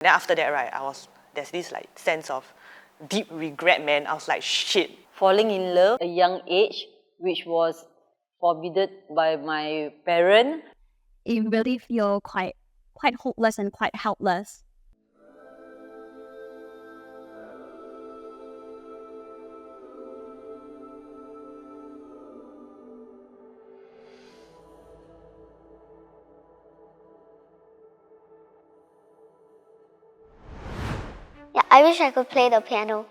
Then after that, right, there's this like sense of deep regret, man. I was like, shit. Falling in love at a young age, which was forbidden by my parents. You really feel quite hopeless and quite helpless. Yeah, I wish I could play the piano.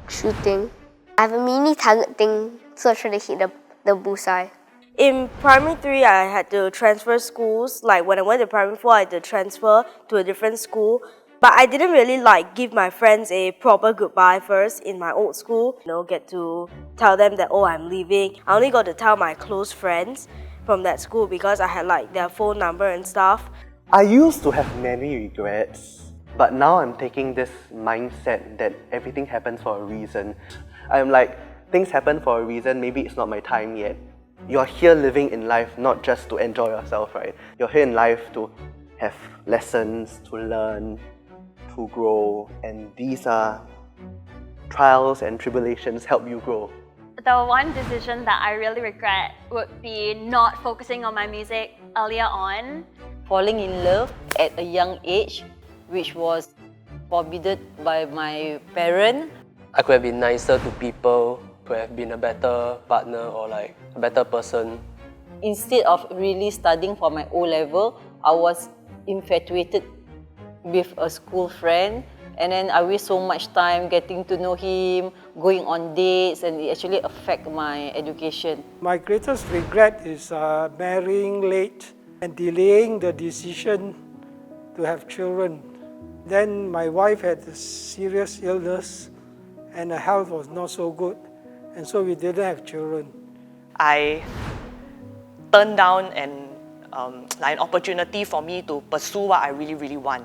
Shooting. I have a mini target thing, so I try to hit the bullseye. In primary 3, I had to transfer schools. Like when I went to primary 4, I had to transfer to a different school. But I didn't really give my friends a proper goodbye first in my old school. Get to tell them that, oh, I'm leaving. I only got to tell my close friends from that school because I had their phone number and stuff. I used to have many regrets, but now I'm taking this mindset that everything happens for a reason. I'm like, things happen for a reason, maybe it's not my time yet. You're here living in life not just to enjoy yourself, right? You're here in life to have lessons, to learn, to grow, and these are trials and tribulations help you grow. The one decision that I really regret would be not focusing on my music earlier on. Falling in love at a young age, which was forbidden by my parents. I could have been nicer to people, could have been a better partner or a better person. Instead of really studying for my O-level, I was infatuated with a school friend, and then I waste so much time getting to know him, going on dates, and it actually affect my education. My greatest regret is marrying late and delaying the decision to have children. Then my wife had a serious illness and her health was not so good, and so we didn't have children. I turned down an opportunity for me to pursue what I really, really want.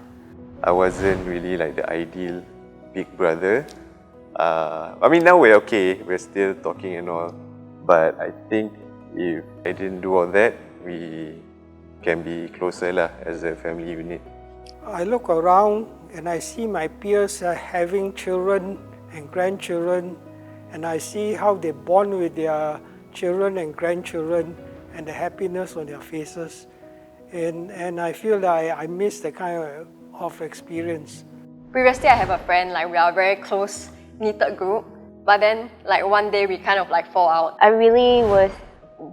I wasn't really the ideal big brother. Now we're okay, we're still talking and all, but I think if I didn't do all that, we can be closer as a family unit. I look around and I see my peers having children and grandchildren, and I see how they bond with their children and grandchildren and the happiness on their faces. And I feel that I miss that kind of experience. Previously, I have a friend, we are a very close, knitted group, but then one day we kind of fall out. I really was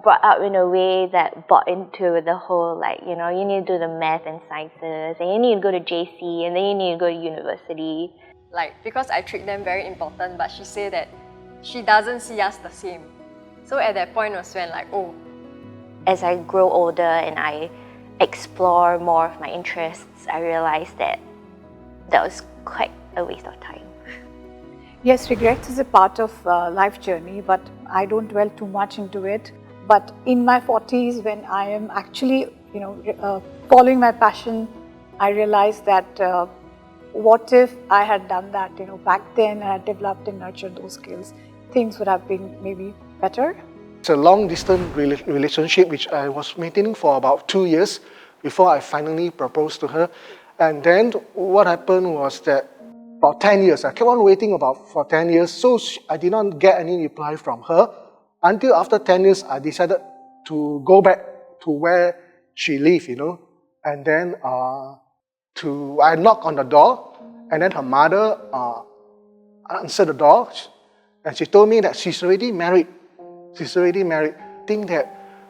brought up in a way that bought into the whole you need to do the math and sciences, and you need to go to JC, and then you need to go to university. Because I treat them very important, but she said that she doesn't see us the same. So at that point was when As I grow older and I explore more of my interests, I realized that was quite a waste of time. Yes, regret is a part of life journey, but I don't dwell too much into it. But in my 40s, when I am actually, following my passion, I realized that what if I had done that, back then, and I had developed and nurtured those skills, things would have been maybe better. It's a long-distance relationship which I was maintaining for about 2 years before I finally proposed to her. And then what happened was that about 10 years, I kept on waiting for 10 years, so I did not get any reply from her. Until after 10 years, I decided to go back to where she lived, And then I knocked on the door, and then her mother answered the door, and she told me that she's already married. I think that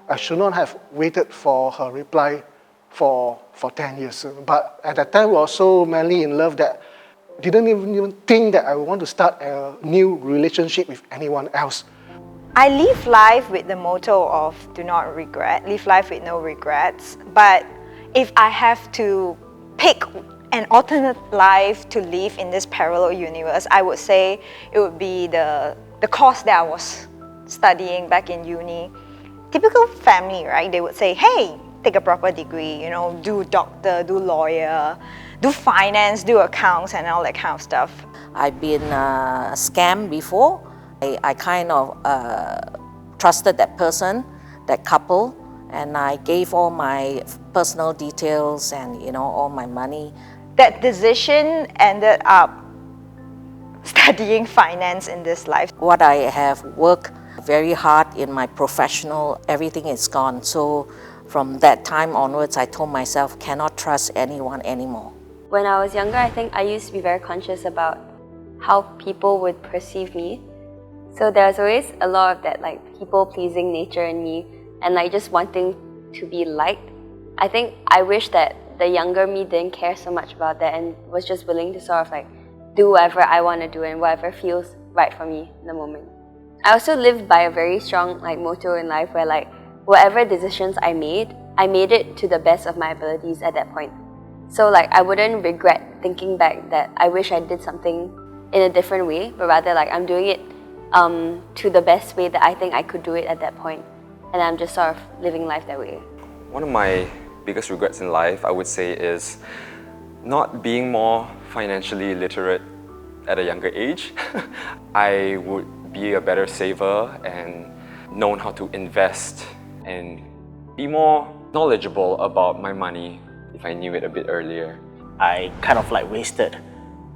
I should not have waited for her reply for 10 years. But at that time, I was so madly in love that I didn't even think that I would want to start a new relationship with anyone else. I live life with the motto of do not regret, live life with no regrets. But if I have to pick an alternate life to live in this parallel universe, I would say it would be the course that I was studying back in uni. Typical family, right? They would say, hey, take a proper degree, do doctor, do lawyer, do finance, do accounts and all that kind of stuff. I've been scammed before. I kind of trusted that person, that couple, and I gave all my personal details and all my money, that decision ended up studying finance in this life. What I have worked very hard in my professional, everything is gone. So from that time onwards, I told myself, cannot trust anyone anymore. When I was younger, I think I used to be very conscious about how people would perceive me. So there's always a lot of that like people-pleasing nature in me and like just wanting to be liked. I think I wish that the younger me didn't care so much about that and was just willing to sort of like do whatever I want to do and whatever feels right for me in the moment. I also lived by a very strong like motto in life where like whatever decisions I made it to the best of my abilities at that point. So like I wouldn't regret thinking back that I wish I did something in a different way, but rather like I'm doing it to the best way that I think I could do it at that point. And I'm just sort of living life that way. One of my biggest regrets in life, I would say, is not being more financially literate at a younger age. I would be a better saver and known how to invest and be more knowledgeable about my money if I knew it a bit earlier. I kind of like wasted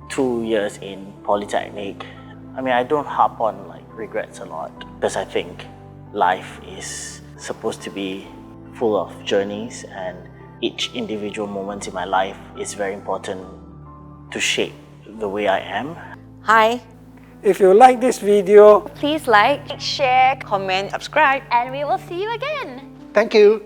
2 years in Polytechnic. I mean, I don't harp on like regrets a lot because I think life is supposed to be full of journeys and each individual moment in my life is very important to shape the way I am. Hi. If you like this video, please like, share, comment, subscribe, and we will see you again. Thank you.